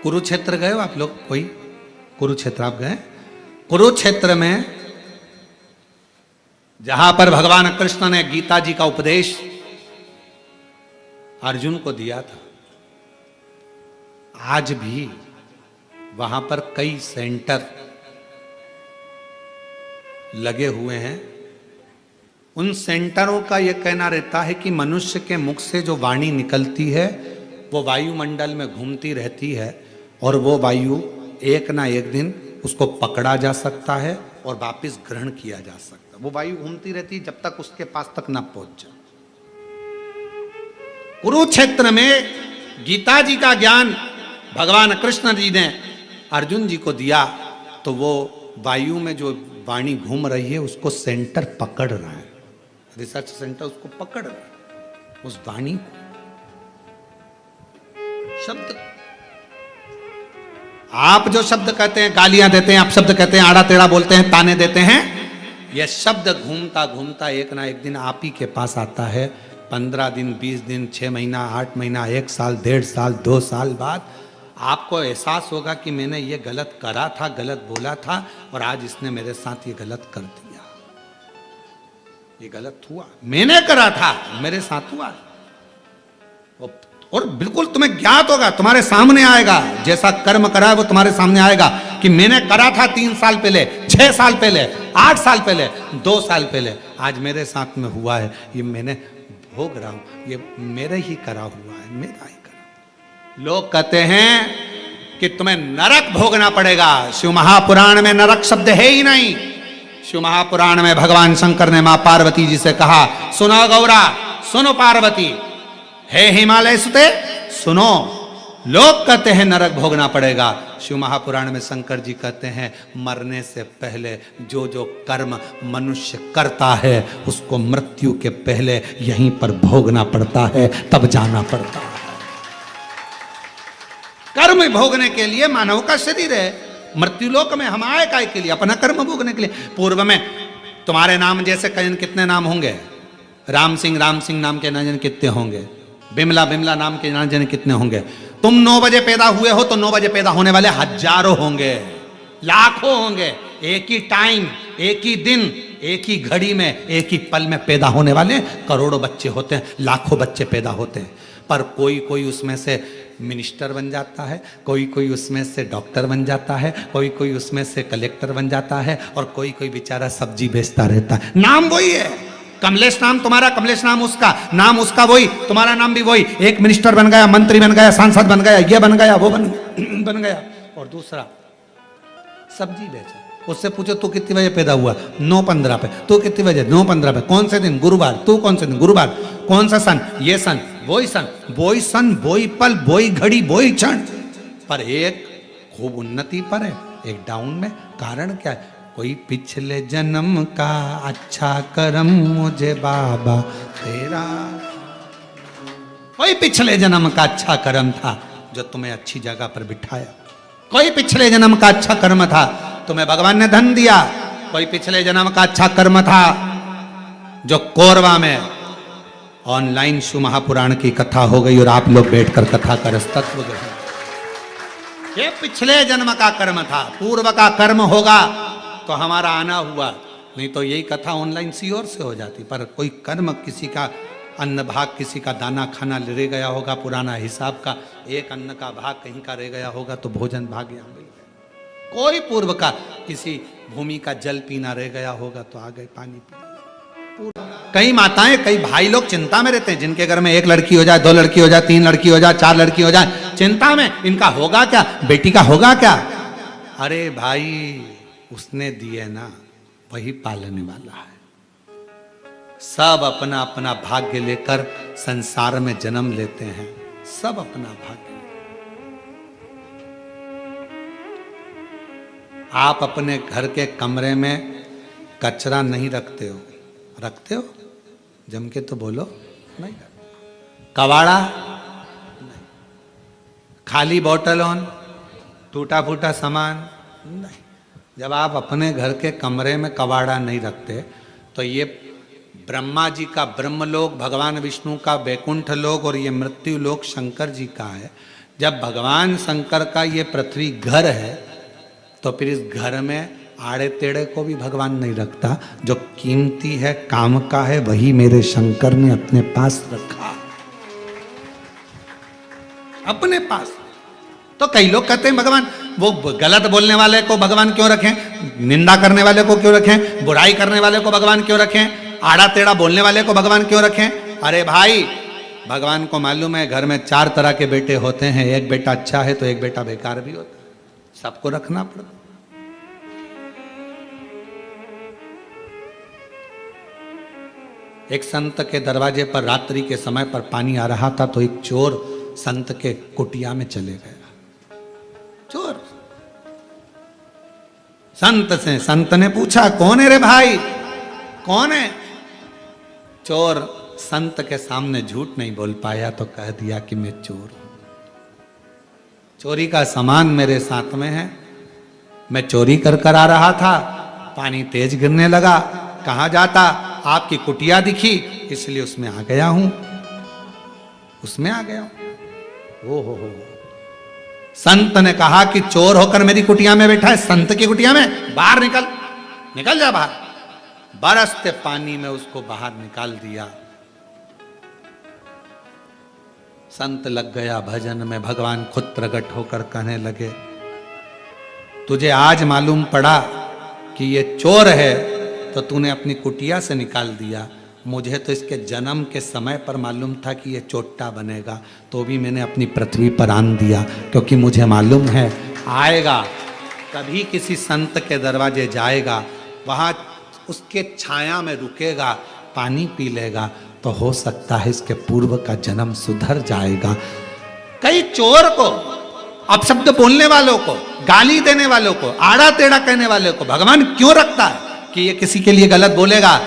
कुरुक्षेत्र गए हो आप लोग? कोई कुरुक्षेत्र आप गए? कुरुक्षेत्र में जहां पर भगवान कृष्ण ने गीता जी का उपदेश अर्जुन को दिया था, आज भी वहां पर कई सेंटर लगे हुए हैं। उन सेंटरों का यह कहना रहता है कि मनुष्य के मुख से जो वाणी निकलती है वो वायुमंडल में घूमती रहती है और वो वायु एक ना एक दिन उसको पकड़ा जा सकता है और वापस ग्रहण किया जा सकता है। वो वायु घूमती रहती है जब तक उसके पास तक ना पहुंच जाए। कुरुक्षेत्र में गीता जी का ज्ञान भगवान कृष्ण जी ने अर्जुन जी को दिया, तो वो वायु में जो वाणी घूम रही है उसको सेंटर पकड़ रहा है, रिसर्च सेंटर उसको पकड़ रहा है, उस वाणी को। शब्द आप जो शब्द कहते हैं, गालियां देते हैं, आप शब्द कहते हैं, आड़ा टेढ़ा बोलते हैं, ताने देते हैं, यह शब्द घूमता घूमता एक ना एक दिन आप ही के पास आता है। 15 दिन, 20 दिन, 6 महीना, 8 महीना, 1 साल, 1.5 साल, 2 साल बाद आपको एहसास होगा कि मैंने ये गलत करा था, गलत बोला था और आज इसने मेरे साथ ये गलत कर दिया। ये गलत हुआ, मैंने करा था, मेरे साथ हुआ। और बिल्कुल तुम्हें ज्ञात होगा, तुम्हारे सामने आएगा, जैसा कर्म करा है वो तुम्हारे सामने आएगा कि मैंने करा था 3 साल पहले, 6 साल पहले, 8 साल पहले, 2 साल पहले, आज मेरे साथ में हुआ है, ये मैंने भोग रहा हूं, ये मेरे ही करा हुआ है, मेरा ही करा। लोग कहते हैं कि तुम्हें नरक भोगना पड़ेगा। शिव महापुराण में नरक शब्द है ही नहीं। शिव महापुराण में भगवान शंकर ने मां पार्वती जी से कहा, सुनो गौरा, सुनो पार्वती, हे हिमालय सुते सुनो। लोग कहते हैं नरक भोगना पड़ेगा, शिव महापुराण में शंकर जी कहते हैं मरने से पहले जो जो कर्म मनुष्य करता है उसको मृत्यु के पहले यहीं पर भोगना पड़ता है, तब जाना पड़ता है। कर्म भोगने के लिए मानव का शरीर है। मृत्युलोक में हम आए काय के लिए? अपना कर्म भोगने के लिए। पूर्व में तुम्हारे नाम जैसे कहीं कितने नाम होंगे, राम सिंह नाम के ना जाने कितने होंगे, बिमला नाम के ना जाने कितने होंगे। तुम 9 बजे पैदा हुए हो तो 9 बजे पैदा होने वाले हजारों होंगे, लाखों होंगे। एक ही टाइम, एक ही दिन, एक ही घड़ी में, एक ही पल में पैदा होने वाले करोड़ों बच्चे होते हैं, लाखों बच्चे पैदा होते हैं। पर कोई कोई उसमें से मिनिस्टर बन जाता है, कोई कोई उसमें से डॉक्टर बन जाता है, कोई कोई उसमें से कलेक्टर बन जाता है और कोई कोई बेचारा सब्जी बेचता रहता है। नाम वही है, कमलेश नाम तुम्हारा, कमलेश नाम उसका, नाम उसका वही, तुम्हारा नाम भी वही। एक मिनिस्टर बन गया, मंत्री बन गया, सांसद बन गया, ये बन गया, वो बन गया। और दूसरा सब्जी बेचे, उससे पूछो तू कितनी बजे पैदा हुआ? 9:15 पे। तू कितनी बजे? 9:15 पे। कौन से दिन? गुरुवार। तू कौन से दिन? गुरुवार। कौन सा सन? ये सन, वही सन, वही सन, वही पल, वही घड़ी, वही क्षण। पर एक खूब उन्नति पर है, एक डाउन में। कारण क्या है? कोई पिछले जन्म का अच्छा कर्म मुझे बाबा तेरा, कोई पिछले जन्म का अच्छा कर्म था जो तुम्हें अच्छी जगह पर बिठाया। कोई पिछले जन्म का अच्छा कर्म था, तुम्हें भगवान ने धन दिया। कोई पिछले जन्म का अच्छा कर्म था जो कोरबा में ऑनलाइन शिव महापुराण की कथा हो गई और आप लोग बैठकर कथा का तत्व ग्रहण। ये पिछले जन्म का कर्म था, पूर्व का कर्म होगा तो हमारा आना हुआ, नहीं तो यही कथा ऑनलाइन सीओर से हो जाती। पर कोई कर्म, किसी का अन्न भाग, किसी का दाना खाना रह गया होगा पुराना हिसाब का, एक अन्न का भाग कहीं का रह गया होगा तो भोजन भाग यहाँ मिल गया। कोई पूर्व का किसी भूमि का जल पीना रह गया होगा तो आ गए पानी पी। कई माताएं, कई भाई लोग चिंता में रहते हैं, जिनके घर में 1 लड़की हो जाए, 2 लड़की हो जाए, 3 लड़की हो जाए, 4 लड़की हो जाए, चिंता में इनका होगा क्या, बेटी का होगा क्या। अरे भाई, उसने दिए ना, वही पालने वाला है। सब अपना अपना भाग्य लेकर संसार में जन्म लेते हैं, सब अपना भाग्य। आप अपने घर के कमरे में कचरा नहीं रखते हो? रखते हो? जम के तो बोलो। नहीं। कबाड़ा नहीं, खाली बोतल ऑन, टूटा फूटा सामान नहीं। जब आप अपने घर के कमरे में कबाड़ा नहीं रखते तो ये ब्रह्मा जी का ब्रह्मलोक, भगवान विष्णु का वैकुंठ लोक और ये मृत्यु लोक शंकर जी का है। जब भगवान शंकर का ये पृथ्वी घर है तो फिर इस घर में आड़े टेढ़े को भी भगवान नहीं रखता। जो कीमती है, काम का है, वही मेरे शंकर ने अपने पास रखा, अपने पास। तो कई लोग कहते हैं भगवान, वो गलत बोलने वाले को भगवान क्यों रखें, निंदा करने वाले को क्यों रखें, बुराई करने वाले को भगवान क्यों रखें, आड़ा टेढ़ा बोलने वाले को भगवान क्यों रखें। अरे भाई, भगवान को मालूम है घर में 4 तरह के बेटे होते हैं, एक बेटा अच्छा है तो एक बेटा बेकार भी होता है, सबको रखना पड़ता। एक संत के दरवाजे पर रात्रि के समय पर पानी आ रहा था तो एक चोर संत के कुटिया में चले गया। चोर संत से, संत ने पूछा कौन है रे भाई, कौन है। चोर संत के सामने झूठ नहीं बोल पाया तो कह दिया कि मैं चोर हूं, चोरी का सामान मेरे साथ में है, मैं चोरी कर आ रहा था, पानी तेज गिरने लगा, कहां जाता, आपकी कुटिया दिखी इसलिए उसमें आ गया हूं, उसमें आ गया हूं। ओ हो, संत ने कहा कि चोर होकर मेरी कुटिया में बैठा है, संत की कुटिया में, बाहर निकल, निकल जा बाहर। बरसते पानी में उसको बाहर निकाल दिया। संत लग गया भजन में, भगवान खुद प्रकट होकर कहने लगे, तुझे आज मालूम पड़ा कि ये चोर है तो तूने अपनी कुटिया से निकाल दिया, मुझे तो इसके जन्म के समय पर मालूम था कि ये चोट्टा बनेगा, तो भी मैंने अपनी पृथ्वी पर आन दिया, क्योंकि मुझे मालूम है आएगा, कभी किसी संत के दरवाजे जाएगा, वहां उसके छाया में रुकेगा, पानी पी लेगा, तो हो सकता है इसके पूर्व का जन्म सुधर जाएगा। कई चोर को, अपशब्द बोलने वालों को, गाली देने वालों को, आड़ा टेढ़ा कहने वालों को भगवान क्यों रखता है कि ये किसी के लिए गलत बोलेगा,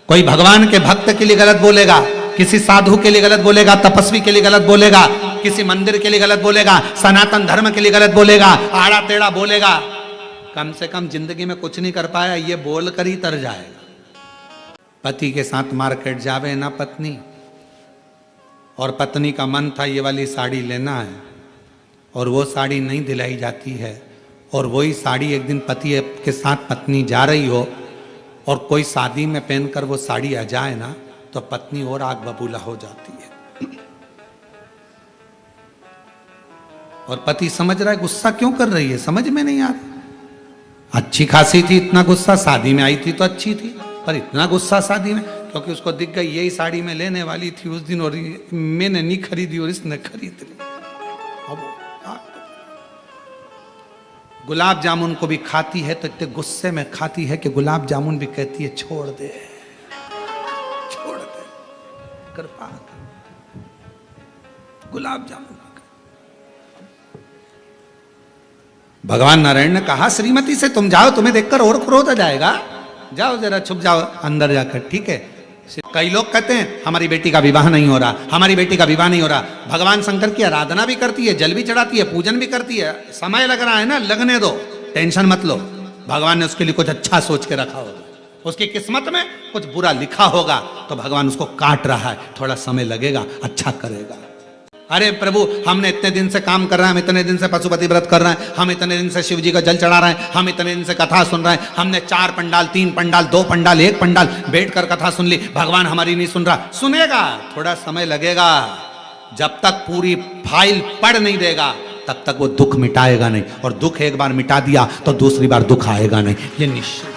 कोई भगवान के भक्त के लिए गलत बोलेगा, किसी साधु के लिए गलत बोलेगा, तपस्वी के लिए गलत बोलेगा, किसी मंदिर के लिए गलत बोलेगा, सनातन धर्म के लिए गलत बोलेगा, आड़ा टेढ़ा बोलेगा, कम से कम जिंदगी में कुछ नहीं कर पाया, ये बोल कर ही तर जाएगा। पति के साथ मार्केट जावे ना पत्नी, और पत्नी का मन था ये वाली साड़ी लेना है, और वो साड़ी नहीं दिलाई जाती है, और वही साड़ी एक दिन पति के साथ पत्नी जा रही हो और कोई शादी में पहनकर वो साड़ी आ जाए ना, तो पत्नी और आग बबूला हो जाती है। और पति समझ रहा है गुस्सा क्यों कर रही है, समझ में नहीं आ रहा, अच्छी खासी थी, इतना गुस्सा, शादी में आई थी तो अच्छी थी, पर इतना गुस्सा शादी में, क्योंकि उसको दिख गई यही साड़ी मैं लेने वाली थी उस दिन, और मैंने नहीं खरीदी और इसने खरीद ली। अब गुलाब जामुन को भी खाती है तो इतने गुस्से में खाती है कि गुलाब जामुन भी कहती है छोड़ दे, छोड़ दे, कृपा कर, गुलाब जामुन। भगवान नारायण ने कहा श्रीमती से तुम जाओ, तुम्हें देखकर और क्रोध आ जाएगा, जाओ जरा छुप जाओ अंदर जाकर, ठीक है। कई लोग कहते हैं हमारी बेटी का विवाह नहीं हो रहा, हमारी बेटी का विवाह नहीं हो रहा। भगवान शंकर की आराधना भी करती है, जल भी चढ़ाती है, पूजन भी करती है, समय लग रहा है ना, लगने दो, टेंशन मत लो, भगवान ने उसके लिए कुछ अच्छा सोच के रखा होगा, उसकी किस्मत में कुछ बुरा लिखा होगा तो भगवान उसको काट रहा है, थोड़ा समय लगेगा, अच्छा करेगा। अरे प्रभु हमने इतने दिन से काम कर रहे हैं, हम इतने दिन से पशुपति व्रत कर रहे हैं, हम इतने दिन से शिव जी का जल चढ़ा रहे हैं, हम इतने दिन से कथा सुन रहे हैं, हमने 4 पंडाल 3 पंडाल 2 पंडाल 1 पंडाल बैठकर कथा सुन ली, भगवान हमारी नहीं सुन रहा, सुनेगा, थोड़ा समय लगेगा, जब तक पूरी फाइल पढ़ नहीं देगा तब तक वो दुख मिटाएगा नहीं, और दुख एक बार मिटा दिया तो दूसरी बार दुख आएगा नहीं, ये निश्चित,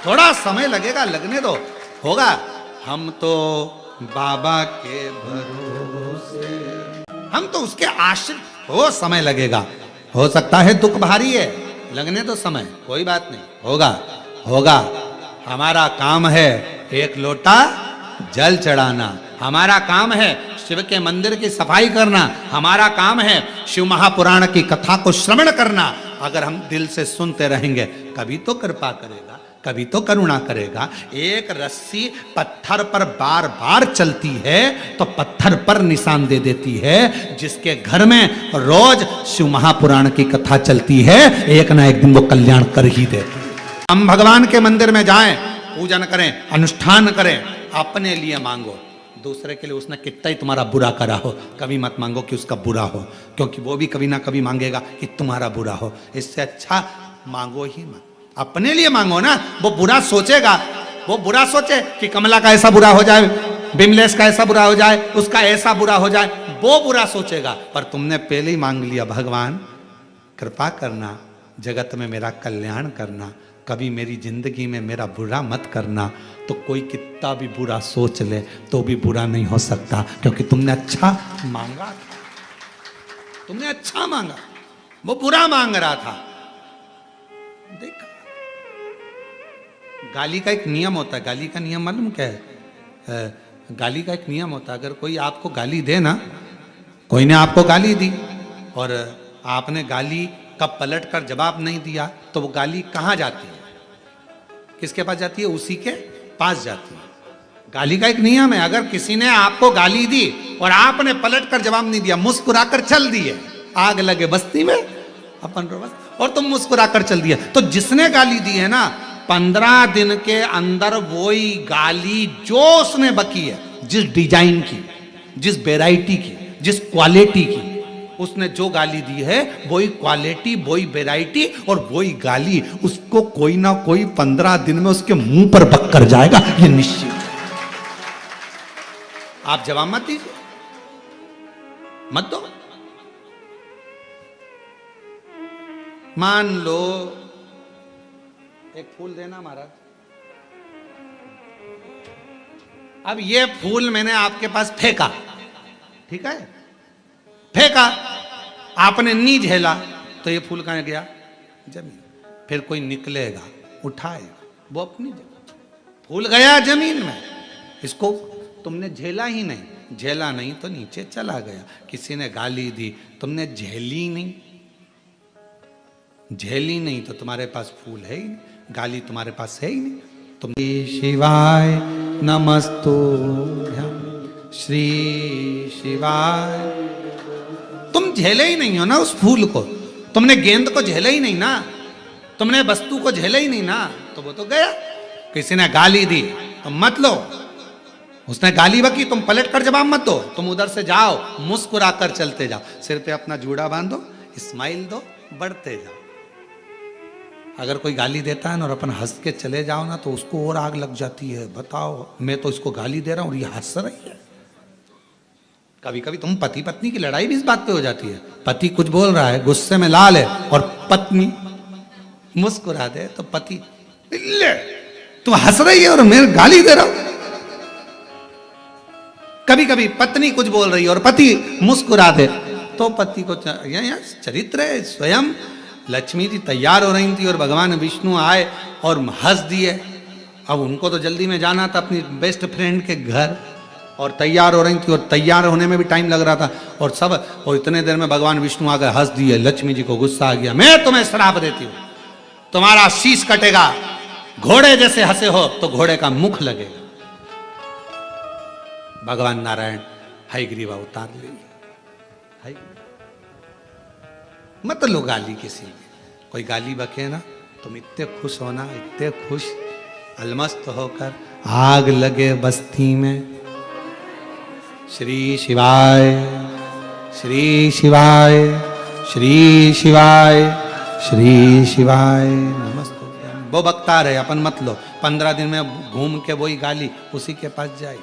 थोड़ा समय लगेगा, लगने दो, होगा। हम तो बाबा के भरोसे, हम तो उसके आश्रित हो, समय लगेगा, हो सकता है दुख भारी है, लगने तो समय, कोई बात नहीं, होगा होगा। हमारा काम है एक लोटा जल चढ़ाना, हमारा काम है शिव के मंदिर की सफाई करना, हमारा काम है शिव महापुराण की कथा को श्रवण करना। अगर हम दिल से सुनते रहेंगे कभी तो कृपा करेगा, कभी तो करुणा करेगा। एक रस्सी पत्थर पर बार बार चलती है तो पत्थर पर निशान दे देती है। जिसके घर में रोज शिव महापुराण की कथा चलती है, एक ना एक दिन वो कल्याण कर ही देती है। हम भगवान के मंदिर में जाएं, पूजन करें, अनुष्ठान करें, अपने लिए मांगो, दूसरे के लिए उसने कितना ही तुम्हारा बुरा करा हो, कभी मत मांगो कि उसका बुरा हो, क्योंकि वो भी कभी ना कभी मांगेगा कि तुम्हारा बुरा हो। इससे अच्छा मांगो ही मत, अपने लिए मांगो ना। वो बुरा सोचेगा, वो बुरा सोचे कि कमला का ऐसा बुरा हो जाए, बिमलेश का ऐसा बुरा हो जाए, उसका ऐसा बुरा हो जाए, वो बुरा सोचेगा। पर तुमने पहले ही मांग लिया, भगवान कृपा करना, जगत में मेरा कल्याण करना, कभी मेरी जिंदगी में मेरा बुरा मत करना। तो कोई कितना भी बुरा सोच ले तो भी बुरा नहीं हो सकता, क्योंकि तुमने अच्छा मांगा था, तुमने अच्छा मांगा, वो बुरा मांग रहा था। देखा, गाली का एक नियम होता है, गाली का नियम मालूम क्या है? गाली का एक नियम होता है, अगर कोई आपको गाली दे ना, कोई ने आपको गाली दी और आपने गाली का पलट कर जवाब नहीं दिया, तो वो गाली कहाँ जाती है? किसके पास जाती है? उसी के पास जाती है। गाली का एक नियम है, अगर किसी ने आपको गाली दी और आपने पलट कर जवाब नहीं दिया, मुस्कुराकर चल दिए, आग लगे बस्ती में अपन रोबस, और तुम मुस्कुराकर चल दिए, तो जिसने गाली दी है ना, 15 दिन के अंदर वही गाली जो उसने बकी है, जिस डिजाइन की, जिस वेराइटी की, जिस क्वालिटी की उसने जो गाली दी है, वही क्वालिटी, वही वेराइटी और वही गाली उसको कोई ना कोई 15 दिन में उसके मुंह पर बक कर जाएगा, ये निश्चित। आप जवाब मत दीजिए, मत दो। मान लो एक फूल देना महाराज, अब ये फूल मैंने आपके पास फेंका, ठीक है, फेंका, आपने नी झेला, तो ये फूल कहां गया? जमीन। फिर कोई निकलेगा, उठाएगा, वो अपनी जगह, फूल गया जमीन में, इसको तुमने झेला ही नहीं, झेला नहीं तो नीचे चला गया। किसी ने गाली दी, तुमने झेली नहीं, झेली नहीं तो तुम्हारे पास फूल है ही नहीं, गाली तुम्हारे पास है ही नहीं। तुम शिवाय नमस्तुभ्यं, श्री शिवाय, तुम झेले ही नहीं हो ना उस फूल को, तुमने गेंद को झेला ही नहीं ना, तुमने वस्तु को झेला ही नहीं ना, तो वो तो गया। किसी ने गाली दी तो मत लो, उसने गाली बकी, तुम पलट कर जवाब मत दो, तुम उधर से जाओ, मुस्कुराकर चलते जाओ, सिर पे अपना जूड़ा बांधो, स्माइल दो, बढ़ते जाओ। अगर कोई गाली देता है ना और अपन हंस के चले जाओ ना, तो उसको और आग लग जाती है, बताओ मैं तो इसको गाली दे रहा हूं और ये हंस रही है। कभी कभी तुम पति पत्नी की लड़ाई भी इस बात पे हो जाती है, पति कुछ बोल रहा है, गुस्से में लाल है, और पत्नी मुस्कुरा दे तो पति, ले तू हंस रही है और मैं गाली दे रहा हूं। कभी कभी पत्नी कुछ बोल रही है और पति मुस्कुरा दे तो पति को चरित्र है। स्वयं लक्ष्मी जी तैयार हो रही थी और भगवान विष्णु आए और हंस दिए। अब उनको तो जल्दी में जाना था अपनी बेस्ट फ्रेंड के घर, और तैयार हो रही थी, और तैयार होने में भी टाइम लग रहा था, और सब, और इतने देर में भगवान विष्णु आ गए, हंस दिए। लक्ष्मी जी को गुस्सा आ गया, मैं तुम्हें श्राप देती हूं, तुम्हारा शीश कटेगा, घोड़े जैसे हंसे हो तो घोड़े का मुख लगेगा। भगवान नारायण हयग्रीवा उतार लेंगे। मत लो गाली किसी की, कोई गाली बके ना, तुम इतने खुश होना, इतने खुश, अलमस्त होकर आग लगे बस्ती में। श्री शिवाय, श्री शिवाय, श्री शिवाय, श्री शिवाय नमस्ते। वो बकता रहे, अपन मत लो, 15 दिन में घूम के वही गाली उसी के पास जाए।